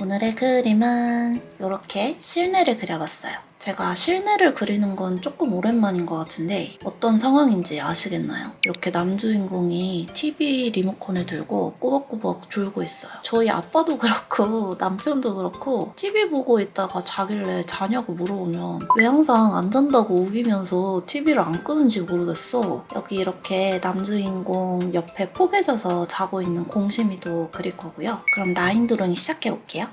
오늘의 그림은 이렇게 실내를 그려봤어요. 제가 실내를 그리는 건 조금 오랜만인 것 같은데 어떤 상황인지 아시겠나요? 이렇게 남주인공이 TV 리모컨을 들고 꾸벅꾸벅 졸고 있어요. 저희 아빠도 그렇고 남편도 그렇고 TV 보고 있다가 자길래 자냐고 물어보면 왜 항상 안 잔다고 우기면서 TV를 안 끄는지 모르겠어. 여기 이렇게 남주인공 옆에 포개져서 자고 있는 공심이도 그릴 거고요. 그럼 라인 드로잉 시작해볼게요.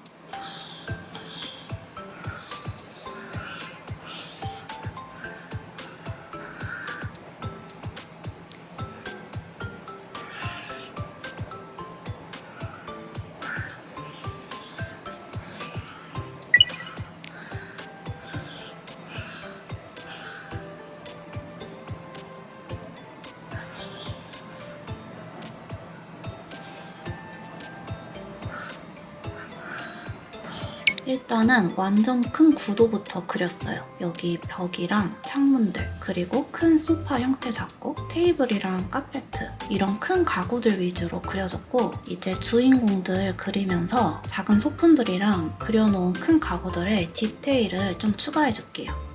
일단은 완전 큰 구도부터 그렸어요. 여기 벽이랑 창문들, 그리고 큰 소파 형태 잡고 테이블이랑 카페트 이런 큰 가구들 위주로 그려줬고 이제 주인공들 그리면서 작은 소품들이랑 그려놓은 큰 가구들의 디테일을 좀 추가해줄게요.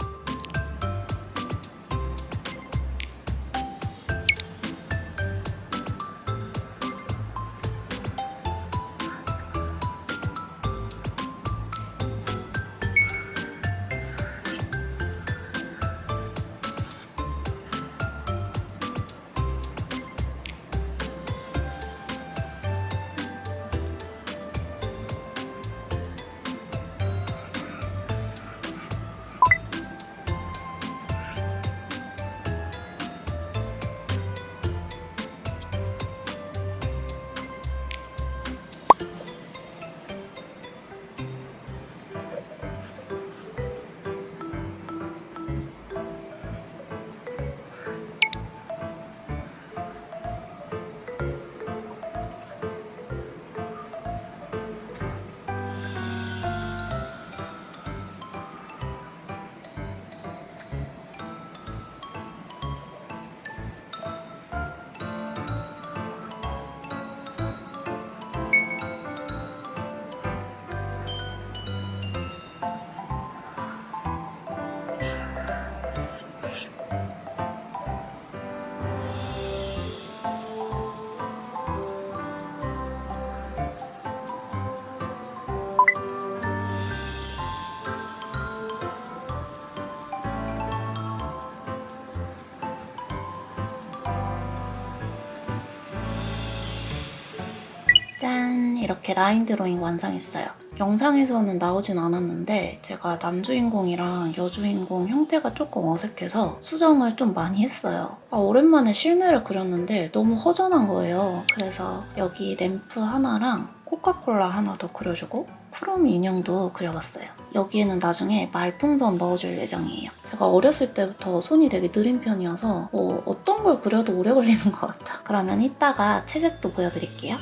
짠! 이렇게 라인 드로잉 완성했어요. 영상에서는 나오진 않았는데 제가 남주인공이랑 여주인공 형태가 조금 어색해서 수정을 좀 많이 했어요. 오랜만에 실내를 그렸는데 너무 허전한 거예요. 그래서 여기 램프 하나랑 코카콜라 하나 더 그려주고 쿠로미 인형도 그려봤어요. 여기에는 나중에 말풍선 넣어줄 예정이에요. 제가 어렸을 때부터 손이 되게 느린 편이어서 어떤 걸 그려도 오래 걸리는 것 같아. 그러면 이따가 채색도 보여드릴게요.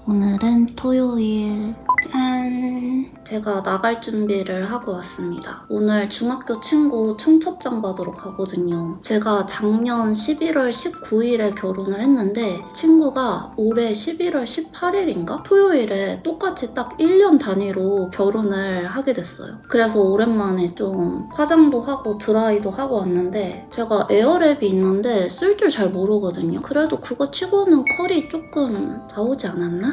오늘은 토요일. 짠! 제가 나갈 준비를 하고 왔습니다. 오늘 중학교 친구 청첩장 받으러 가거든요. 제가 작년 11월 19일에 결혼을 했는데 친구가 올해 11월 18일인가? 토요일에 똑같이 딱 1년 단위로 결혼을 하게 됐어요. 그래서 오랜만에 좀 화장도 하고 드라이도 하고 왔는데 제가 에어랩이 있는데 쓸 줄 잘 모르거든요. 그래도 그거 치고는 컬이 조금 나오지 않았나?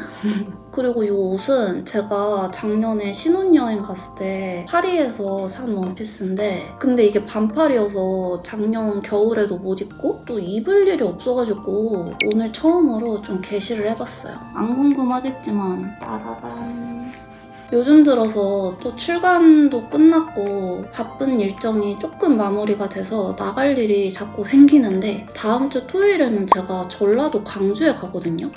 그리고 이 옷은 제가 작년에 신혼여행 갔을 때 파리에서 산 원피스인데 근데 이게 반팔이어서 작년 겨울에도 못 입고 또 입을 일이 없어가지고 오늘 처음으로 좀 게시를 해봤어요. 안 궁금하겠지만 따라단. 요즘 들어서 또 출간도 끝났고 바쁜 일정이 조금 마무리가 돼서 나갈 일이 자꾸 생기는데 다음 주 토요일에는 제가 전라도 광주에 가거든요.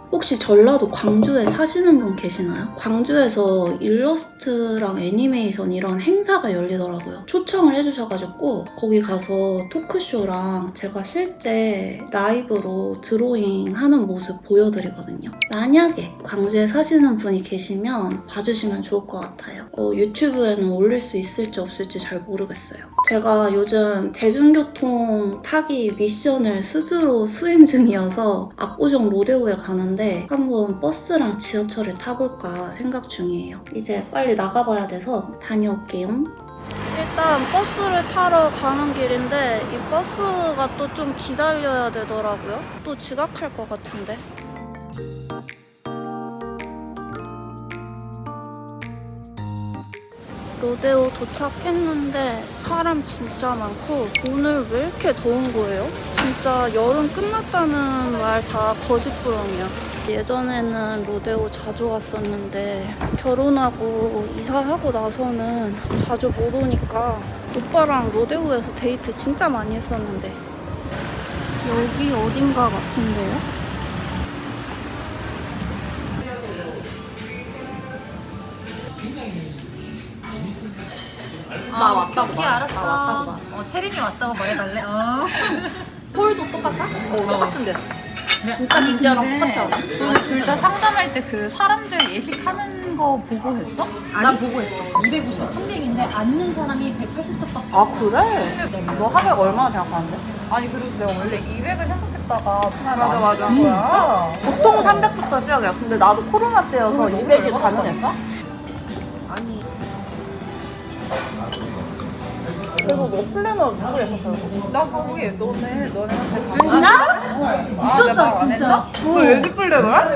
혹시 전라도 광주에 사시는 분 계시나요? 광주에서 일러스트랑 애니메이션 이런 행사가 열리더라고요. 초청을 해주셔가지고 거기 가서 토크쇼랑 제가 실제 라이브로 드로잉 하는 모습 보여드리거든요. 만약에 광주에 사시는 분이 계시면 봐주시면 좋을 것 같아요. 유튜브에는 올릴 수 있을지 없을지 잘 모르겠어요. 제가 요즘 대중교통 타기 미션을 스스로 수행 중이어서 압구정 로데오에 가는데 있는데 한번 버스랑 지하철을 타볼까 생각 중이에요. 이제 빨리 나가봐야 돼서 다녀올게요. 일단 버스를 타러 가는 길인데 이 버스가 또 좀 기다려야 되더라고요. 또 지각할 것 같은데. 로데오 도착했는데 사람 진짜 많고 오늘 왜 이렇게 더운 거예요? 진짜 여름 끝났다는 말 다 거짓부렁이야. 예전에는 로데오 자주 왔었는데 결혼하고 이사하고 나서는 자주 못 오니까 오빠랑 로데오에서 데이트 진짜 많이 했었는데 여기 어딘가 같은데요? 나 왔다고 오케이, 말. 알았어. 나 왔다고 말. 체린이 왔다고 말해달래. 폴도 똑같아? 똑같은데. 진짜 민지랑 근데 똑같이 하네. 너네 둘 다 상담할 때 그 사람들 예식하는 거 보고 했어? 난 보고 했어. 290에 300인데 앉는 사람이 180석밖에. 아 그래? 너 하백 얼마나 생각하는데? 아니 그래서 내가 원래 200을 생각했다가 맞아. 거야. 보통 300부터 시작이야. 근데 나도 코로나 때여서 200이 가능했어. 아니. 그리고 너 플래너 누구 했었어? 나 거기 너네 진짜? 미쳤다 진짜. 너 애기 플래너야?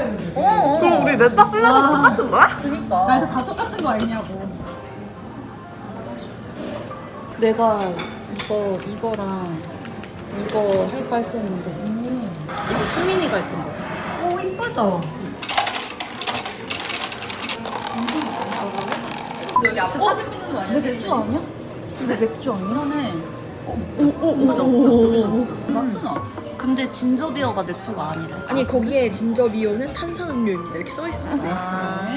그럼 우리 넷다 플래너 똑같은 거야? 그니까. 나한테 다 똑같은 거 아니냐고. 내가 이거랑 이거 할까 했었는데 이거 수민이가 했던 거. 오, 이쁘죠? 여기 앞에 사진 찍는 거 아니야? 맥주 아니야? 이거 맥주 아니야? 그러네. 맞아, 맞아. 맞잖아. 근데 진저비어가 맥주가 아니래. 아니 거기에 진저비오는 탄산음료입니다 이렇게 써있어. 아,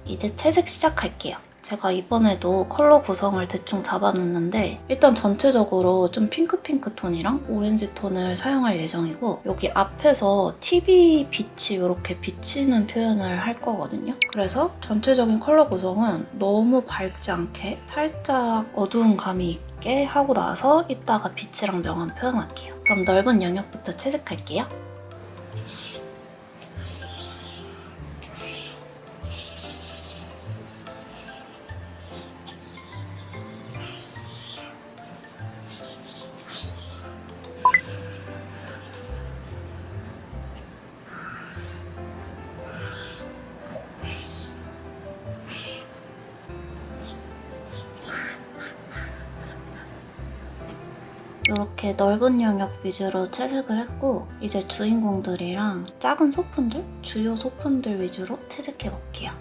이제 채색 시작할게요. 제가 이번에도 컬러 구성을 대충 잡아놨는데 일단 전체적으로 좀 핑크핑크 톤이랑 오렌지 톤을 사용할 예정이고 여기 앞에서 TV 빛이 이렇게 비치는 표현을 할 거거든요. 그래서 전체적인 컬러 구성은 너무 밝지 않게 살짝 어두운 감이 있게 하고 나서 이따가 빛이랑 명암 표현할게요. 그럼 넓은 영역부터 채색할게요. 이렇게 넓은 영역 위주로 채색을 했고 이제 주인공들이랑 작은 소품들, 주요 소품들 위주로 채색해 볼게요.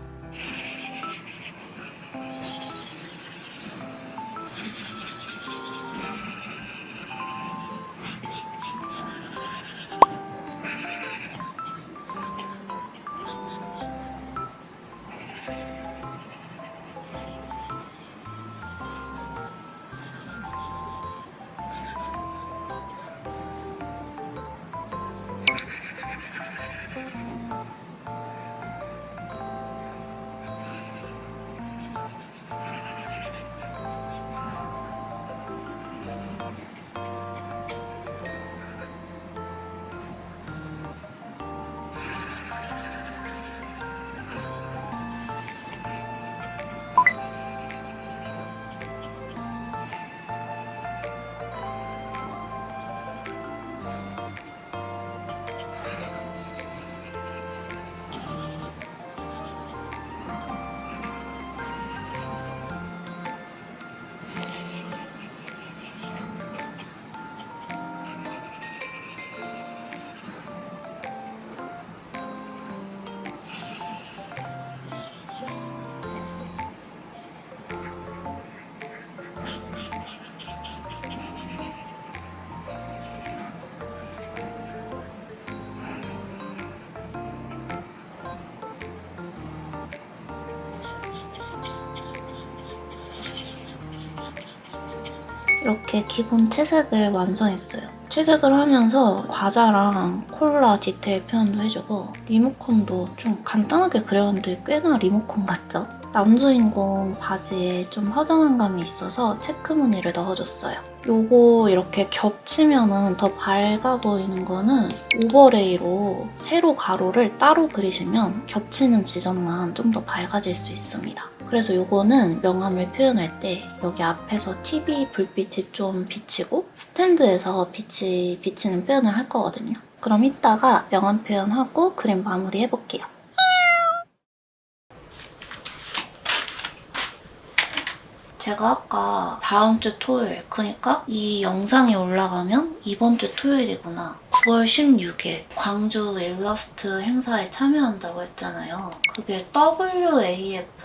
이렇게 기본 채색을 완성했어요. 채색을 하면서 과자랑 콜라 디테일 표현도 해주고 리모컨도 좀 간단하게 그렸는데 꽤나 리모컨 같죠? 남주인공 바지에 좀 허전한 감이 있어서 체크 무늬를 넣어줬어요. 요거 이렇게 겹치면은 더 밝아 보이는 거는 오버레이로 세로 가로를 따로 그리시면 겹치는 지점만 좀 더 밝아질 수 있습니다. 그래서 요거는 명암을 표현할 때 여기 앞에서 TV 불빛이 좀 비치고 스탠드에서 빛이 비치는 표현을 할 거거든요. 그럼 이따가 명암 표현하고 그림 마무리 해볼게요. 제가 아까 다음 주 토요일, 그러니까 이 영상이 올라가면 이번 주 토요일이구나. 9월 16일 광주 일러스트 행사에 참여한다고 했잖아요. 그게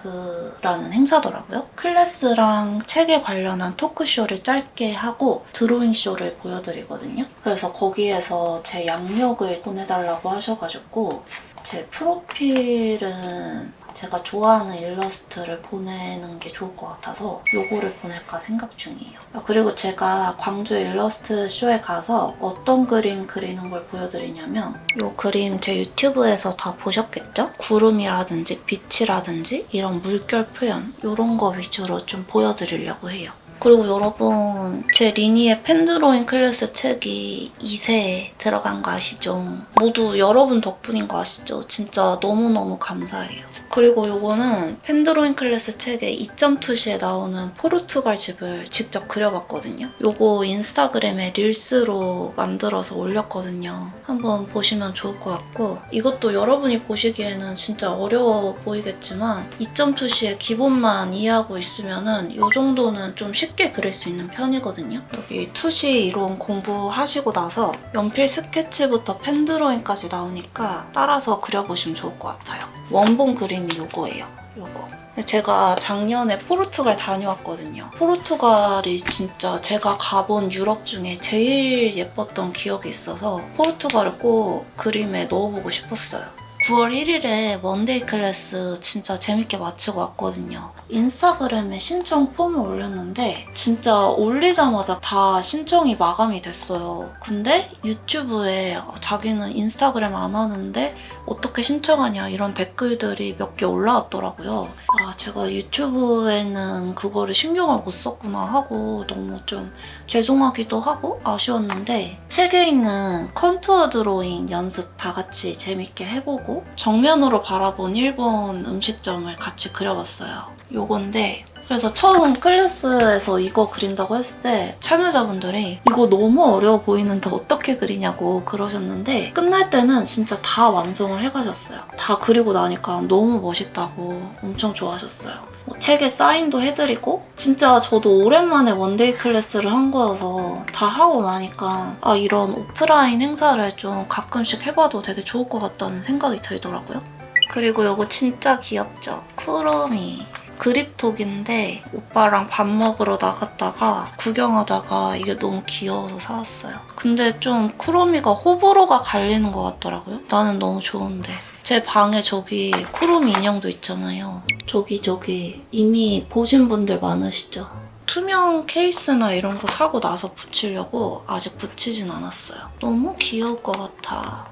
WAF라는 행사더라고요. 클래스랑 책에 관련한 토크쇼를 짧게 하고 드로잉 쇼를 보여드리거든요. 그래서 거기에서 제 양력을 보내달라고 하셔가지고 제 프로필은 제가 좋아하는 일러스트를 보내는 게 좋을 것 같아서 요거를 보낼까 생각 중이에요. 그리고 제가 광주 일러스트 쇼에 가서 어떤 그림 그리는 걸 보여드리냐면 요 그림 제 유튜브에서 다 보셨겠죠? 구름이라든지 빛이라든지 이런 물결 표현 이런 거 위주로 좀 보여드리려고 해요. 그리고 여러분 제 리니의 펜드로잉 클래스 책이 2세에 들어간 거 아시죠? 모두 여러분 덕분인 거 아시죠? 진짜 너무너무 감사해요. 그리고 요거는 펜드로잉 클래스 책의 2.2시에 나오는 포르투갈 집을 직접 그려봤거든요. 요거 인스타그램에 릴스로 만들어서 올렸거든요. 한번 보시면 좋을 것 같고 이것도 여러분이 보시기에는 진짜 어려워 보이겠지만 2.2시의 기본만 이해하고 있으면은 요 정도는 좀 쉽게 그릴 수 있는 편이거든요. 여기 투시 이론 공부하시고 나서 연필 스케치부터 펜드로잉까지 나오니까 따라서 그려보시면 좋을 것 같아요. 원본 그림이 요거예요. 요거. 제가 작년에 포르투갈 다녀왔거든요. 포르투갈이 진짜 제가 가본 유럽 중에 제일 예뻤던 기억이 있어서 포르투갈을 꼭 그림에 넣어보고 싶었어요. 9월 1일에 원데이 클래스 진짜 재밌게 마치고 왔거든요. 인스타그램에 신청 폼을 올렸는데 진짜 올리자마자 다 신청이 마감이 됐어요. 근데 유튜브에 자기는 인스타그램 안 하는데 어떻게 신청하냐 이런 댓글들이 몇 개 올라왔더라고요. 아, 제가 유튜브에는 그거를 신경을 못 썼구나 하고 너무 좀 죄송하기도 하고 아쉬웠는데 책에 있는 컨투어 드로잉 연습 다 같이 재밌게 해보고 정면으로 바라본 일본 음식점을 같이 그려봤어요. 요건데 그래서 처음 클래스에서 이거 그린다고 했을 때 참여자분들이 이거 너무 어려워 보이는데 어떻게 그리냐고 그러셨는데 끝날 때는 진짜 다 완성을 해가셨어요. 다 그리고 나니까 너무 멋있다고 엄청 좋아하셨어요. 책에 사인도 해드리고 진짜 저도 오랜만에 원데이 클래스를 한 거여서 다 하고 나니까 아 이런 오프라인 행사를 좀 가끔씩 해봐도 되게 좋을 것 같다는 생각이 들더라고요. 그리고 이거 진짜 귀엽죠? 쿠로미. 그립톡인데 오빠랑 밥 먹으러 나갔다가 구경하다가 이게 너무 귀여워서 사왔어요. 근데 좀 쿠로미가 호불호가 갈리는 것 같더라고요. 나는 너무 좋은데. 제 방에 저기 쿠로미 인형도 있잖아요. 저기 이미 보신 분들 많으시죠? 투명 케이스나 이런 거 사고 나서 붙이려고 아직 붙이진 않았어요. 너무 귀여울 것 같아.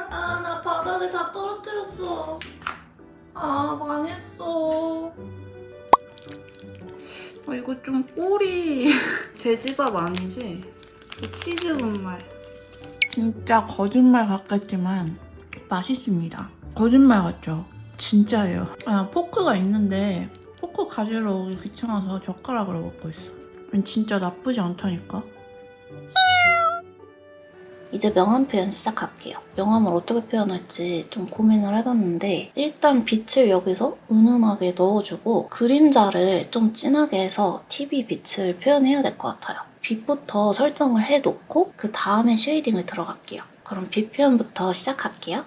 나 바닥에 다 떨어뜨렸어. 아, 망했어. 이거 좀 꼴이 돼지밥 아니지? 치즈 분말. 진짜 거짓말 같겠지만 맛있습니다. 거짓말 같죠? 진짜예요. 포크가 있는데 포크 가지러 오기 귀찮아서 젓가락으로 먹고 있어. 진짜 나쁘지 않다니까. 이제 명암 표현 시작할게요. 명암을 어떻게 표현할지 좀 고민을 해봤는데 일단 빛을 여기서 은은하게 넣어주고 그림자를 좀 진하게 해서 TV 빛을 표현해야 될 것 같아요. 빛부터 설정을 해놓고 그 다음에 쉐이딩을 들어갈게요. 그럼 빛 표현부터 시작할게요.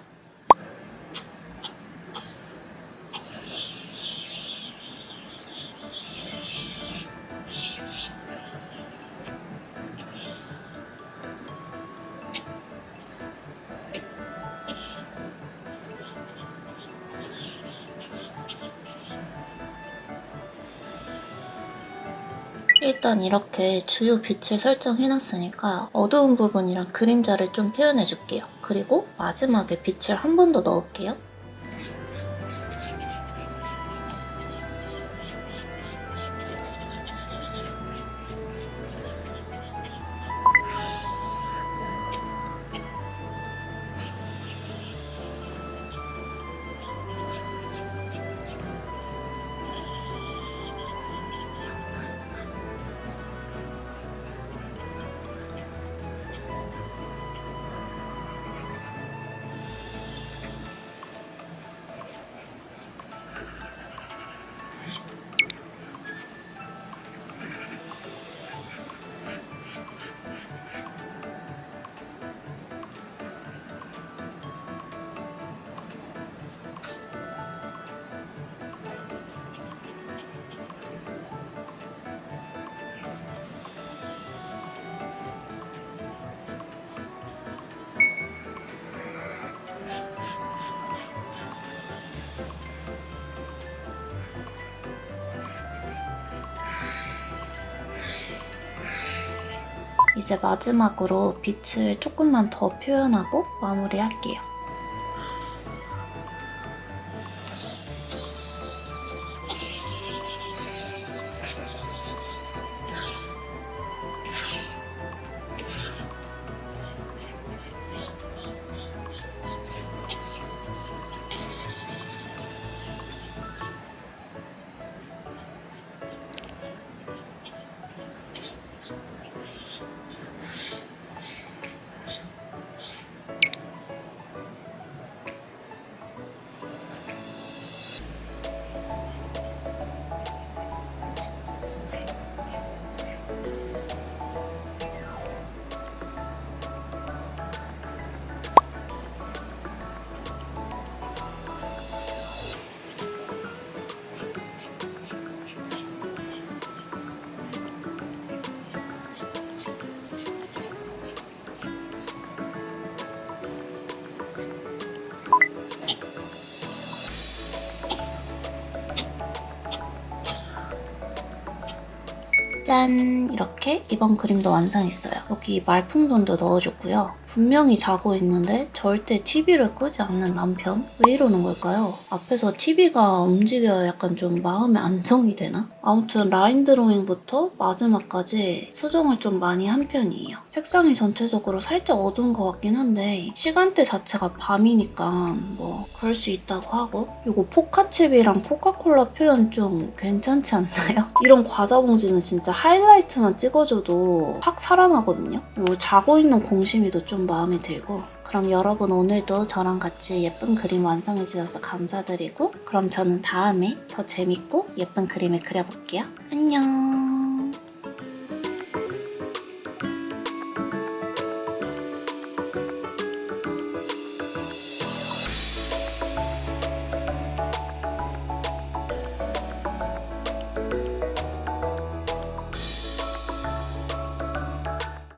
일단 이렇게 주요 빛을 설정해놨으니까 어두운 부분이랑 그림자를 좀 표현해줄게요. 그리고 마지막에 빛을 한 번 더 넣을게요. 이제 마지막으로 빛을 조금만 더 표현하고 마무리할게요. 짠! 이렇게 이번 그림도 완성했어요. 여기 말풍선도 넣어줬고요. 분명히 자고 있는데 절대 TV를 끄지 않는 남편? 왜 이러는 걸까요? 앞에서 TV가 움직여야 약간 좀 마음의 안정이 되나? 아무튼 라인 드로잉부터 마지막까지 수정을 좀 많이 한 편이에요. 색상이 전체적으로 살짝 어두운 것 같긴 한데 시간대 자체가 밤이니까 뭐 그럴 수 있다고 하고, 이거 포카칩이랑 코카콜라 표현 좀 괜찮지 않나요? 이런 과자 봉지는 진짜 하이라이트만 찍어줘도 확 살아나거든요. 그리고 자고 있는 공심이도 좀 마음에 들고. 그럼 여러분 오늘도 저랑 같이 예쁜 그림 완성해주셔서 감사드리고, 그럼 저는 다음에 더 재밌고 예쁜 그림을 그려볼게요. 안녕.